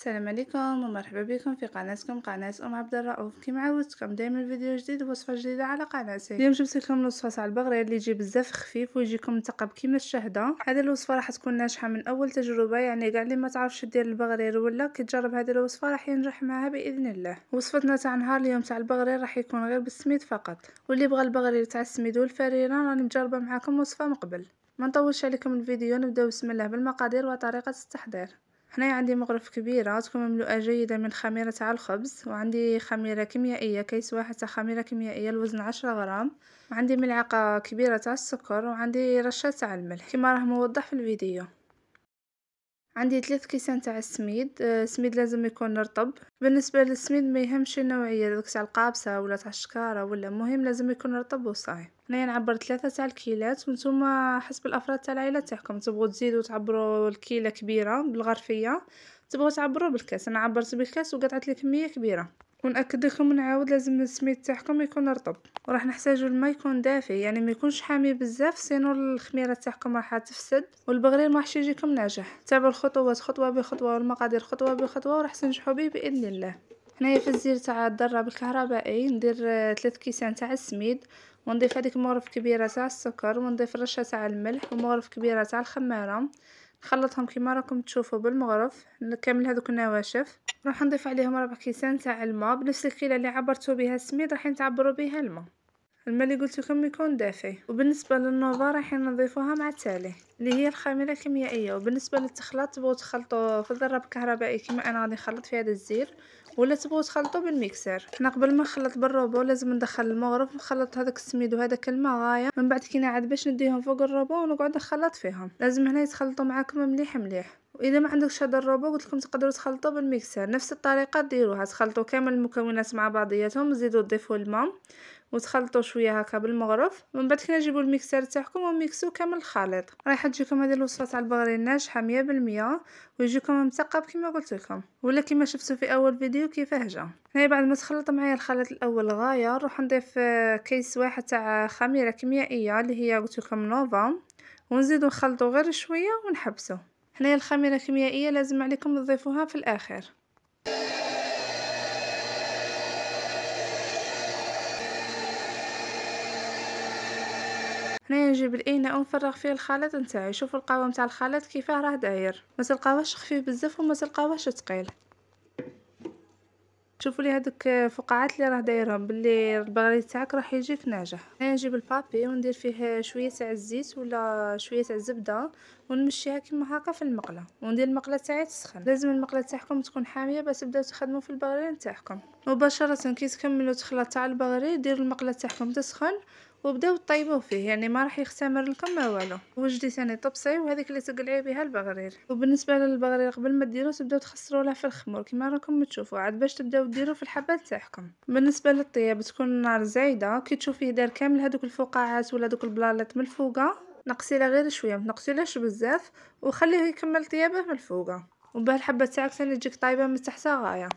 السلام عليكم ومرحبا بكم في قناتكم قناة عبد الرؤوف. كما عودتكم دائما فيديو جديد ووصفة جديدة على قناتي. اليوم جبت لكم الوصفة تاع البغرير اللي يجي بزاف خفيف ويجيكم مثقب كيما الشهدة. هذه الوصفة راح تكون ناجحة من اول تجربة، يعني كاع اللي ما تعرفش دير البغرير ولا كتجرب هذه الوصفة راح ينجح معها باذن الله. وصفتنا تاع نهار اليوم تاع البغرير راح يكون غير بالسميد فقط، واللي بغى البغرير تاع السميد والفريرة راني مجربة معاكم وصفة من قبل. ما نطولش عليكم الفيديو، نبداو بسم الله بالمقادير وطريقة التحضير. هنا عندي مغرف كبيرة تكون مملوءة جيدا من خميرة تاع الخبز، وعندي خميرة كيميائية كيس واحد تاع خميرة كيميائية الوزن 10 غرام، وعندي ملعقة كبيرة تاع السكر، وعندي رشة تاع الملح كما راه موضح في الفيديو. عندي 3 كيسان تاع السميد. السميد لازم يكون رطب. بالنسبه للسميد ما يهمش النوعيه داك تاع القابسه ولا تاع الشكاره، ولا مهم لازم يكون رطب وصاي. هنايا نعبر 3 تاع الكيلات، وانتم حسب الافراد تاع العائله تاعكم تبغوا تزيدوا تعبروا الكيله كبيره بالغرفيه، تبغوا تعبروا بالكاس. انا عبرت بالكاس وقطعت لي كميه كبيره. ونأكد لكم ونعاود لازم السميد تاعكم يكون رطب، وراح نحتاجوا الماء يكون دافي، يعني ما يكونش حامي بزاف سينو الخميره تاعكم راح تفسد والبغرير ما راحش يجيكم ناجح. تابعوا الخطوات خطوه بخطوه والمقادير خطوه بخطوه وراح تنجحوا به باذن الله. هنايا في الزير تاع الضرب الكهربائي ندير 3 كيسان تاع السميد، ونضيف هذيك مغرف كبيره تاع السكر، ونضيف رشه تاع الملح ومغرف كبيره تاع الخماره. نخلطهم كما راكم تشوفوا بالمغرف كامل هذوك النواشف. راح نضيف عليهم 4 كيسان تاع الماء بنفس الكيله اللي عبرتوا بها السميد، راح نتعبروا بها الماء اللي قلت لكم يكون دافي. وبالنسبه للنوفا راح نضيفوها مع التالي اللي هي الخميره الكيميائيه. وبالنسبه للتخليط تبغوا تخلطوا في الضرب الكهربائي كما انا غادي نخلط في هذا الزير، ولا تبغوا تخلطوا بالميكسر. حنا قبل ما نخلط بالروبو لازم ندخل المغرف ونخلط هذاك السميد وهذاك الماء غايه، من بعد كي نعاد باش نديهم فوق الروبو ونقعد نخلط فيهم. لازم هنا يتخلطوا معاكم مليح مليح. واذا ما عندكش هذا الروبو قلت لكم تقدروا تخلطوا بالميكسر، نفس الطريقه ديروها، تخلطوا كامل المكونات مع بعضياتهم وزيدوا تضيفوا الماء وتخلطوا شويه هكا بالمغرف، ومن بعد كي نجيبوا الميكسر تاعكم وميكسوا كامل الخليط. راح تجيكم هذه الوصفه تاع البغرير ناجحه 100%، ويجيكم مثقب كما قلت لكم ولا كما شفتوا في اول فيديو كيفاه جا. هنا بعد ما تخلط معايا الخليط الاول غايه نروح نضيف كيس واحد تاع خميره كيميائيه اللي هي قلت لكم نوفا، ونزيدو نخلطوا غير شويه ونحبسوا. هنا الخميره الكيميائيه لازم عليكم تضيفوها في الاخر. هنا نجيب الاناء ونفرغ فيه الخليط نتاعي. شوفوا القوام تاع الخليط كيفاه راه داير، ما تلقاوهش خفيف بزاف وما تلقاوهش ثقيل. شوفوا لي هذوك فقاعات اللي راه دايرهم باللي البغرير تاعك راح يجيك ناجح. هنا نجيب البابي وندير فيه شويه تاع الزيت ولا شويه تاع الزبده ونمشيها كيما هكا في المقله، وندير المقله تاعي تسخن. لازم المقله تاعكم تكون حاميه باش تبداو تخدموا في البغرير تاعكم. مباشره كي تكملوا تخلط تاع البغرير ديروا المقله تاعكم تسخن وبداو طيبوه فيه، يعني ما راح يختمر لكم ما والو. وجدي ثاني طبسي وهذيك اللي تقلعي بها البغرير. وبالنسبه للبغرير قبل ما ديروه تبداو تخسروا له في الخمر كما راكم تشوفوا عاد باش تبداو ديروا في الحبات تاعكم. بالنسبه للطياب تكون النار زايده، كي تشوفيه دار كامل هذوك الفقاعات ولا دوك البلالات من الفوقه نقصي له غير شويه، ما تنقصيلهش بزاف وخليه يكمل طيابه من الفوقه، وباه الحبه تاعك ثاني تجيك طايبه من تحت غايه.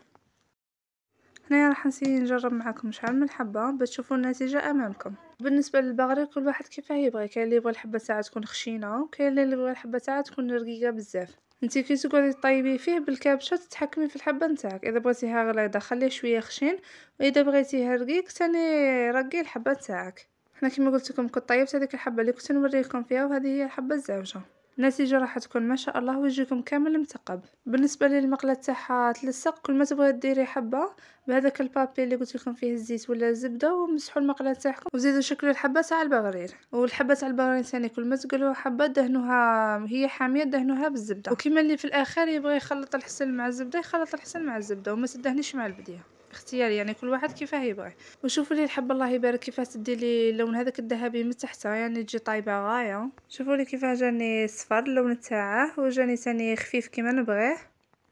هنا راح نجرب معكم شحال من حبه باش تشوفوا النتيجه امامكم. بالنسبه للبغرير كل واحد كيفاه يبغي، كاين اللي يبغي الحبه تاعها تكون خشينه وكاين اللي يبغي الحبه تاعها تكون رقيقه بزاف. انتي كي تقعدي طيبي فيه بالكابشه تتحكمي في الحبه نتاعك، اذا بغيتيها غليظه خليه شويه خشين، واذا بغيتيها رقيق ثاني رقي الحبه تاعك. حنا كما قلت لكم كنت طيبت هذيك الحبه اللي كنت نوريكم فيها، وهذه هي الحبه الزوجه. النتيجه راح تكون ما شاء الله ويجيكم كامل مثقب. بالنسبه للمقله تاعها تلصق، كل ما تبغي ديري حبه بهذاك البابي اللي قلت لكم فيه الزيت ولا الزبده ومسحوا المقله تاعكم وزيدوا شكل الحبه تاع البغرير. والحبه تاع البغرير ثاني كل ما تقلوا حبه دهنوها هي حاميه دهنوها بالزبده، وكما اللي في الاخر يبغي يخلط الحسن مع الزبده يخلط الحسن مع الزبده وما تدهنيش مع البديه، اختياري يعني كل واحد كيفاه يبغي. وشوفوا لي الحبه الله يبارك كيفاه تدي لي اللون هذاك الذهبي من تحت، يعني تجي طايبه غايه. شوفوا لي كيفاه جاني صفر اللون تاعه وجاني ثاني خفيف كيما نبغيه.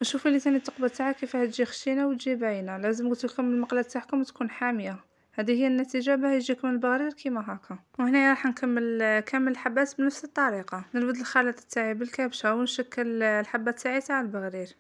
وشوفوا لي ثاني الثقبه تاعها كيفاه تجي خشينه وتجي باينه. لازم قلت لكم المقله تاعكم تكون حاميه، هذه هي النتيجه باه يجيكم البغرير كيما هكا. وهنا راح نكمل كامل الحبات بنفس الطريقه، نربط الخليط تاعي بالكبشه ونشكل الحبه تاعي تاع البغرير.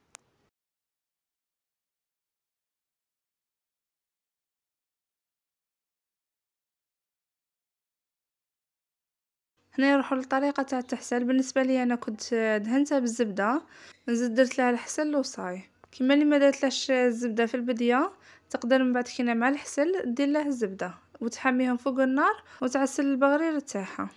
هنا نروحوا للطريقه تاع التحسيل. بالنسبه لي انا كنت دهنتها بالزبده، نزيد درت لها الحسل وصاي. كيما اللي ما درتلاش الزبده في البديه، تقدر من بعد كينا مع الحسل دير له الزبده وتحميهم فوق النار وتعسل البغرير تاعها.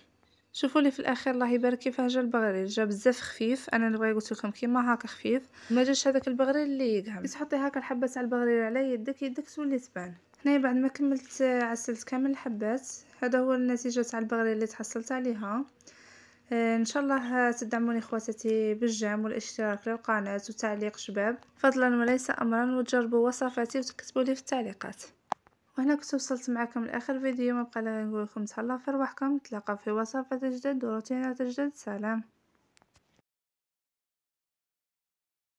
شوفوا لي في الاخير الله يبارك كيفاه جا البغرير، جا بزاف خفيف. انا نبغي قلت لكم كيما هكا خفيف، ما جاش هذاك البغرير اللي يقهم. تحطي هكا الحبه تاع البغرير على يدك تولي تبان. هنايا بعد ما كملت عسلت كامل الحبات، هذا هو النتيجه تاع البغرير اللي تحصلت عليها. ان شاء الله تدعموني خواتاتي بالجيم والاشتراك للقناه وتعليق شباب فضلا وليس امرا، وتجربوا وصفاتي وتكتبوا لي في التعليقات. وهنا كنت وصلت معكم لاخر فيديو، ما بقى لي نقول لكم تهلاو في رواحكم، نتلاقاو في وصفات جدد وروتينات جدد. سلام.